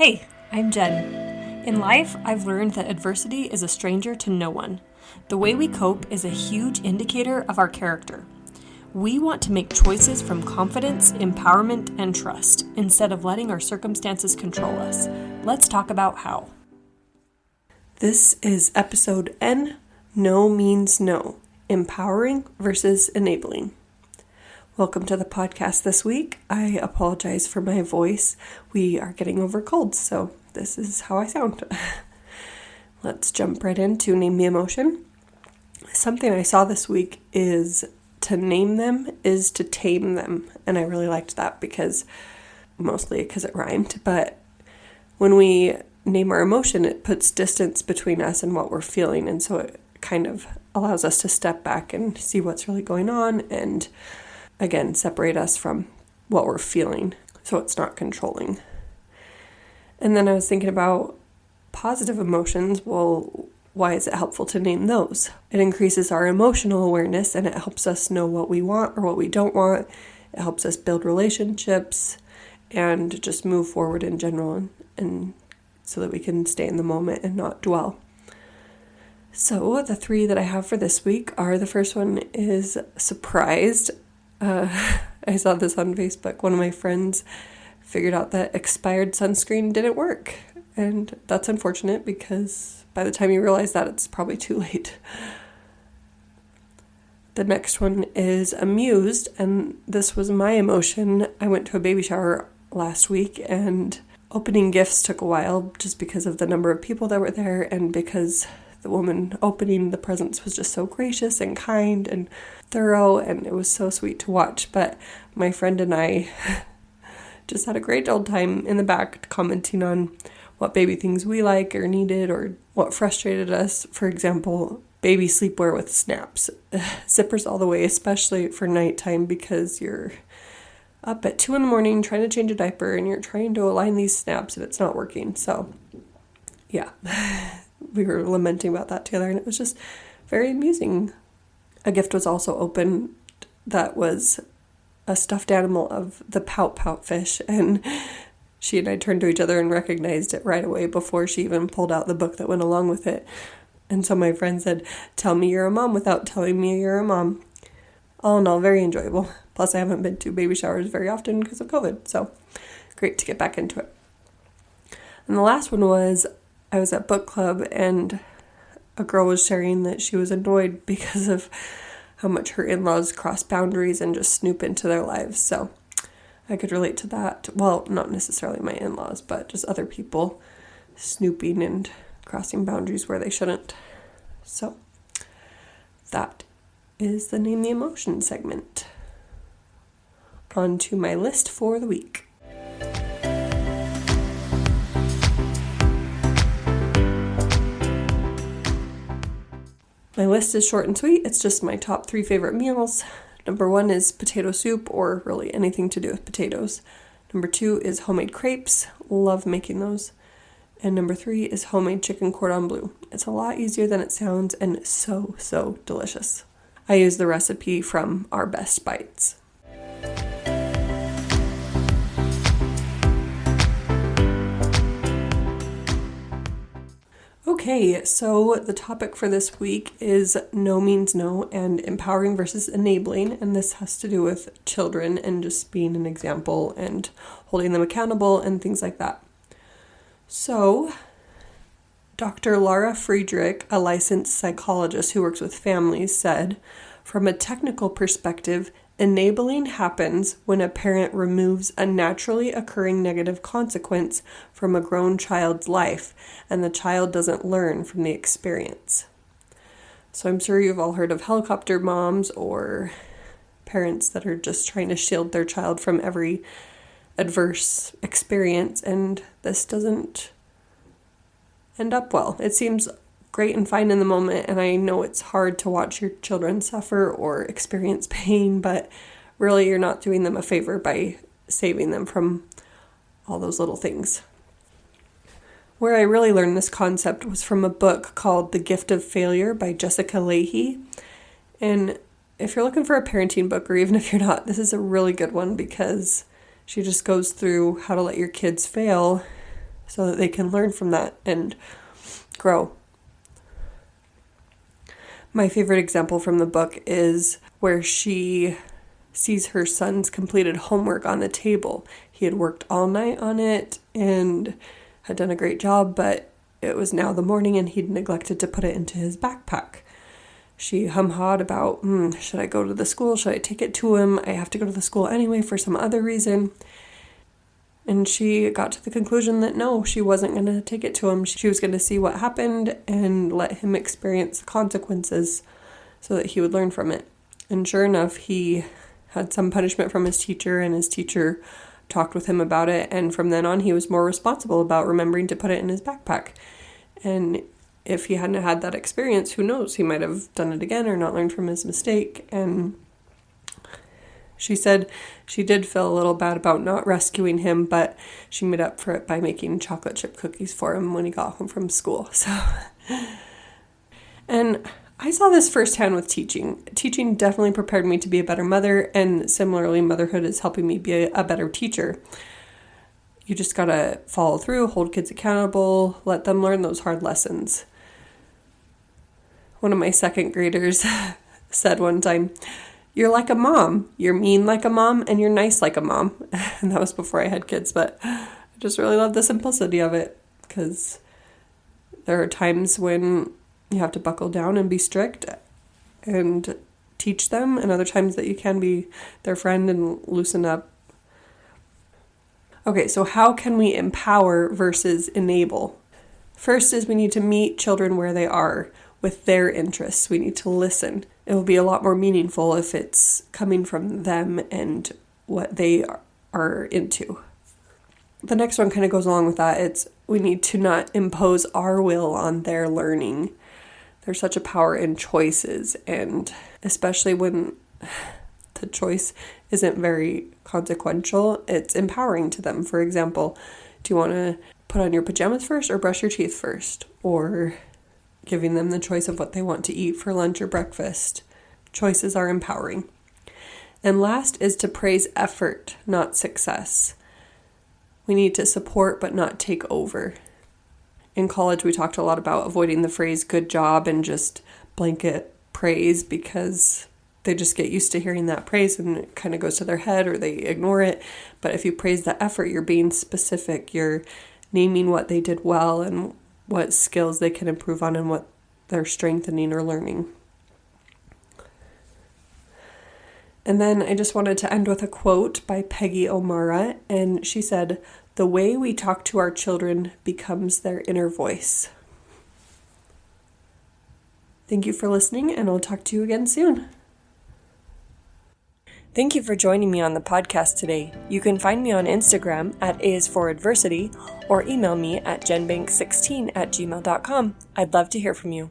Hey, I'm Jen. In life, I've learned that adversity is a stranger to no one. The way we cope is a huge indicator of our character. We want to make choices from confidence, empowerment, and trust, instead of letting our circumstances control us. Let's talk about how. This is episode N, No Means No, Empowering versus Enabling. Welcome to the podcast this week. I apologize for my voice. We are getting over colds, so this is how I sound. Let's jump right into Name the Emotion. Something I saw this week is to name them is to tame them. And I really liked that mostly because it rhymed. But when we name our emotion, it puts distance between us and what we're feeling. And so it kind of allows us to step back and see what's really going on and again, separate us from what we're feeling so it's not controlling. And then I was thinking about positive emotions. Well, why is it helpful to name those? It increases our emotional awareness and it helps us know what we want or what we don't want. It helps us build relationships and just move forward in general and so that we can stay in the moment and not dwell. So the three that I have for this week are, the first one is surprised. I saw this on Facebook. One of my friends figured out that expired sunscreen didn't work. And that's unfortunate because by the time you realize that, it's probably too late. The next one is amused. And this was my emotion. I went to a baby shower last week and opening gifts took a while just because of the number of people that were there and because the woman opening the presents was just so gracious and kind and thorough, and it was so sweet to watch. But my friend and I just had a great old time in the back commenting on what baby things we like or needed or what frustrated us. For example, baby sleepwear with snaps. Zippers all the way, especially for nighttime because you're up at 2 a.m. trying to change a diaper and you're trying to align these snaps and it's not working. So, yeah. We were lamenting about that together, and it was just very amusing. A gift was also opened that was a stuffed animal of the Pout Pout fish, and she and I turned to each other and recognized it right away before she even pulled out the book that went along with it. And so my friend said, "Tell me you're a mom without telling me you're a mom." All in all, very enjoyable. Plus, I haven't been to baby showers very often because of COVID, so great to get back into it. And the last one was, I was at book club and a girl was sharing that she was annoyed because of how much her in-laws cross boundaries and just snoop into their lives. So I could relate to that. Well, not necessarily my in-laws, but just other people snooping and crossing boundaries where they shouldn't. So that is the Name the Emotion segment. On to my list for the week. My list is short and sweet. It's just my top 3 favorite meals. Number 1 is potato soup, or really anything to do with potatoes. Number 2 is homemade crepes. Love making those. And number 3 is homemade chicken cordon bleu. It's a lot easier than it sounds and so delicious. I use the recipe from Our Best Bites. Okay, so the topic for this week is No Means No and empowering versus enabling, and this has to do with children and just being an example and holding them accountable and things like that. So, Dr. Laura Friedrich, a licensed psychologist who works with families, said, from a technical perspective, enabling happens when a parent removes a naturally occurring negative consequence from a grown child's life and the child doesn't learn from the experience. So I'm sure you've all heard of helicopter moms or parents that are just trying to shield their child from every adverse experience, and this doesn't end up well. It seems great and fine in the moment, and I know it's hard to watch your children suffer or experience pain, but really you're not doing them a favor by saving them from all those little things. Where I really learned this concept was from a book called The Gift of Failure by Jessica Lahey. And if you're looking for a parenting book, or even if you're not, this is a really good one because she just goes through how to let your kids fail so that they can learn from that and grow. My favorite example from the book is where she sees her son's completed homework on the table. He had worked all night on it and had done a great job, but it was now the morning and he'd neglected to put it into his backpack. She hum-hawed about, should I go to the school? Should I take it to him? I have to go to the school anyway for some other reason. And she got to the conclusion that no, she wasn't going to take it to him. She was going to see what happened and let him experience the consequences so that he would learn from it. And sure enough, he had some punishment from his teacher, and his teacher talked with him about it. And from then on, he was more responsible about remembering to put it in his backpack. And if he hadn't had that experience, who knows? He might have done it again or not learned from his mistake. And she said she did feel a little bad about not rescuing him, but she made up for it by making chocolate chip cookies for him when he got home from school. And I saw this firsthand with teaching. Teaching definitely prepared me to be a better mother, and similarly, motherhood is helping me be a better teacher. You just gotta follow through, hold kids accountable, let them learn those hard lessons. One of my second graders said one time, "You're like a mom. You're mean like a mom, and you're nice like a mom." And that was before I had kids, but I just really love the simplicity of it, because there are times when you have to buckle down and be strict and teach them, and other times that you can be their friend and loosen up. Okay, so how can we empower versus enable? First is we need to meet children where they are with their interests. We need to listen. It will be a lot more meaningful if it's coming from them and what they are into. The next one kind of goes along with that. It's we need to not impose our will on their learning. There's such a power in choices, and especially when the choice isn't very consequential, it's empowering to them. For example, do you want to put on your pajamas first or brush your teeth first? Or giving them the choice of what they want to eat for lunch or breakfast. Choices are empowering. And last is to praise effort, not success. We need to support but not take over. In college, we talked a lot about avoiding the phrase good job and just blanket praise, because they just get used to hearing that praise and it kind of goes to their head or they ignore it. But if you praise the effort, you're being specific. You're naming what they did well and what skills they can improve on and what they're strengthening or learning. And then I just wanted to end with a quote by Peggy O'Mara, and she said, "The way we talk to our children becomes their inner voice." Thank you for listening, and I'll talk to you again soon. Thank you for joining me on the podcast today. You can find me on Instagram at AIsForAdversity or email me at jenbanks16@gmail.com. I'd love to hear from you.